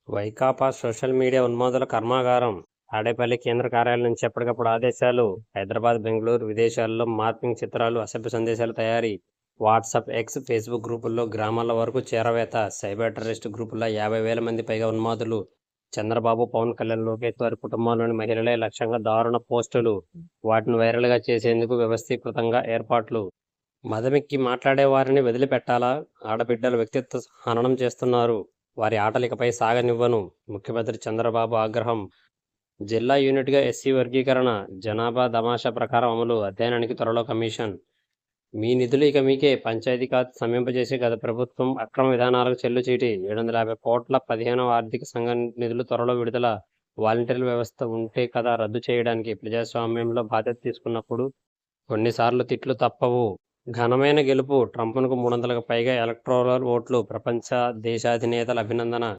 Vaikapa social media ఉన్మాదుల కర్మాగారం. తాడేపల్లి కేంద్ర కార్యాలయం నుంచి ఎప్పటికప్పుడు ఆదేశాలు. హైదరాబాద్, బెంగళూరు, విదేశాల్లో మార్పింగ్ చిత్రాలు, అసభ్య సందేశాల తయారీ. వాట్సాప్, ఎక్స్, ఫేస్బుక్ గ్రూపుల్లో గ్రామాల వరకు చేరవేత. సైబర్ టెర్రరిస్టు గ్రూపుల్లో 50,000 మంది పైగా ఉన్మాదులు. చంద్రబాబు, పవన్ కళ్యాణ్, లోకేష్ వారి కుటుంబంలోని మహిళలే లక్ష్యంగా దారుణ పోస్టులు. వాటిని వైరల్గా చేసేందుకు వ్యవస్థీకృతంగా ఏర్పాట్లు. మదమెక్కి మాట్లాడే వారిని వదిలిపెట్టాలా? ఆడబిడ్డల వ్యక్తిత్వ హననం చేస్తున్నారు. వారి ఆటలు ఇకపై సాగనివ్వను. ముఖ్యమంత్రి చంద్రబాబు ఆగ్రహం. జిల్లా యూనిట్గా ఎస్సీ వర్గీకరణ. జనాభా దామాషా ప్రకారం అమలు. అధ్యయనానికి త్వరలో కమిషన్. మీ నిధులు ఇక మీకే. పంచాయతీ ఖాతా స్తంభింపజేసే గత ప్రభుత్వం అక్రమ విధానాలకు చెల్లుచీటి. 750 కోట్ల 15వ ఆర్థిక సంఘం నిధులు త్వరలో విడుదల. వాలంటీర్ల వ్యవస్థ ఉంటే కదా రద్దు చేయడానికి. ప్రజాస్వామ్యంలో బాధ్యత తీసుకున్నప్పుడు కొన్నిసార్లు తిట్లు తప్పవు. ఘనమైన గెలుపు. ట్రంప్ను 300కు పైగా ఎలక్టోరల్ ఓట్లు. ప్రపంచ దేశాధినేతల అభినందన.